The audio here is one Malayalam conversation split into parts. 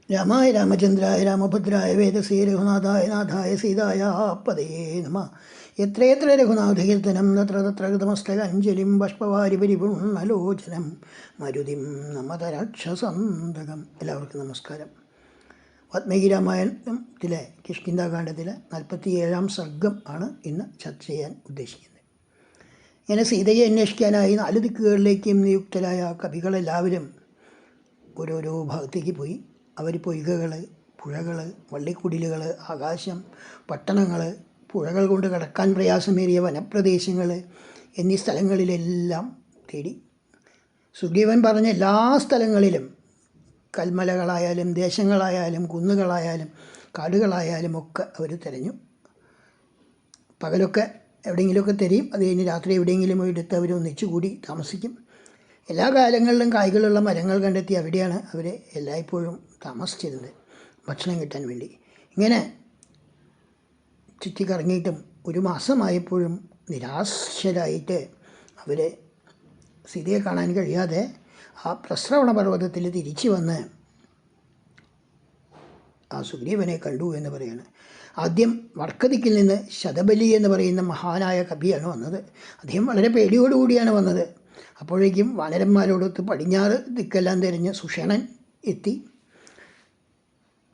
രാമായ രാമചന്ദ്രായ രാമഭദ്രായ വേദസേ രഘുനാഥായ നാഥായ സീതായ പതയേ നമ. എത്രയെത്ര രഘുനാഥകീർത്തനം തത്ര തത്ര കൃതമസ്തകാഞ്ജലിം ബാഷ്പവാരി പരിപൂർണലോചനം മരുതിം നമത രാക്ഷസന്തകം. എല്ലാവർക്കും നമസ്കാരം. വാത്മീകി രാമായണത്തിലെ കിഷ്കിന്ധാകാന്ഡത്തിലെ 47-ാം സർഗം ആണ് ഇന്ന് ചർച്ച ചെയ്യാൻ ഉദ്ദേശിക്കുന്നത്. ഇങ്ങനെ സീതയെ അന്വേഷിക്കാനായി 4 ദിക്കുകളിലേക്കും നിയുക്തരായ കവികളെല്ലാവരും ഓരോരോ ഭാഗത്തേക്ക് പോയി. അവർ പൊയ്കകൾ, പുഴകൾ, വള്ളിക്കുടിലുകൾ, ആകാശം, പട്ടണങ്ങൾ, പുഴകൾ കൊണ്ട് കടക്കാൻ പ്രയാസമേറിയ വനപ്രദേശങ്ങൾ എന്നീ സ്ഥലങ്ങളിലെല്ലാം തേടി. സുഗ്രീവൻ പറഞ്ഞ എല്ലാ സ്ഥലങ്ങളിലും കൽമലകളായാലും ദേശങ്ങളായാലും കുന്നുകളായാലും കാടുകളായാലും ഒക്കെ അവർ തിരഞ്ഞു. പകലൊക്കെ എവിടെയെങ്കിലുമൊക്കെ തിരയും, അത് കഴിഞ്ഞ് രാത്രി എവിടെയെങ്കിലും എടുത്ത് അവർ ഒന്നിച്ചുകൂടി താമസിക്കും. എല്ലാ കാലങ്ങളിലും കായ്കളുള്ള മരങ്ങൾ കണ്ടെത്തി അവിടെയാണ് അവർ എല്ലായ്പ്പോഴും താമസിച്ചിരുന്നത്, ഭക്ഷണം കിട്ടാൻ വേണ്ടി. ഇങ്ങനെ ചുറ്റിക്കറങ്ങിയിട്ടും 1 മാസമായപ്പോഴും നിരാശരായിട്ട് അവർ സീതയെ കാണാൻ കഴിയാതെ ആ പ്രസ്രവണ പർവ്വതത്തിൽ തിരിച്ചു വന്ന് ആ സുഗ്രീവനെ കണ്ടു എന്ന് പറയാണ്. ആദ്യം വടക്കദിക്കിൽ നിന്ന് ശതബലി എന്ന് പറയുന്ന മഹാനായ കവിയാണ് വന്നത്. അദ്ദേഹം വളരെ പേടിയോടുകൂടിയാണ് വന്നത്. അപ്പോഴേക്കും വാനരന്മാരോടൊത്ത് പടിഞ്ഞാറ് ദിക്കെല്ലാം തിരഞ്ഞ് സുഷേണൻ എത്തി.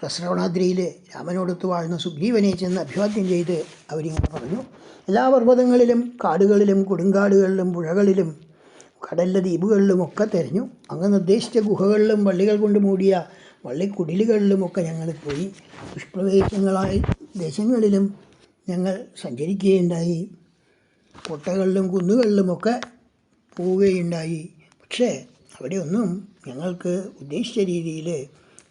പ്രസ്രവണാദ്രിയിൽ രാമനോടൊത്ത് വാഴുന്ന സുഗ്രീവനെ ചെന്ന് അഭിവാദ്യം ചെയ്ത് അവരിങ്ങനെ പറഞ്ഞു: എല്ലാ പർവ്വതങ്ങളിലും കാടുകളിലും കൊടുങ്കാടുകളിലും പുഴകളിലും കടലിലെ ദ്വീപുകളിലുമൊക്കെ തിരഞ്ഞു. അങ്ങ് നിർദ്ദേശിച്ച ഗുഹകളിലും വള്ളികൾ കൊണ്ട് മൂടിയ വള്ളിക്കുടിലുകളിലുമൊക്കെ ഞങ്ങൾ പോയി. ദുഷ്പ്രദേശങ്ങളായ ദേശങ്ങളിലും ഞങ്ങൾ സഞ്ചരിക്കുകയുണ്ടായി. കോട്ടകളിലും കുന്നുകളിലുമൊക്കെ പോവുകയുണ്ടായി. പക്ഷേ അവിടെയൊന്നും ഞങ്ങൾക്ക് ഉദ്ദേശിച്ച രീതിയിൽ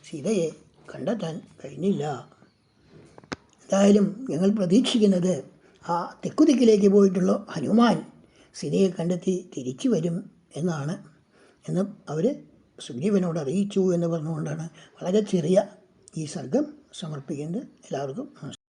സീതയെ കണ്ടെത്താൻ കഴിഞ്ഞില്ല. എന്തായാലും ഞങ്ങൾ പ്രതീക്ഷിക്കുന്നത് ആ തെക്കുദിക്കിലേക്ക് പോയിട്ടുള്ള ഹനുമാൻ സീതയെ കണ്ടെത്തി തിരിച്ചു വരും എന്നാണ് എന്ന് അവർ സുഗ്രീവനോട് അറിയിച്ചു എന്ന് പറഞ്ഞുകൊണ്ടാണ് വളരെ ചെറിയ ഈ സർഗം സമർപ്പിക്കുന്നത്. എല്ലാവർക്കും നമസ്കാരം.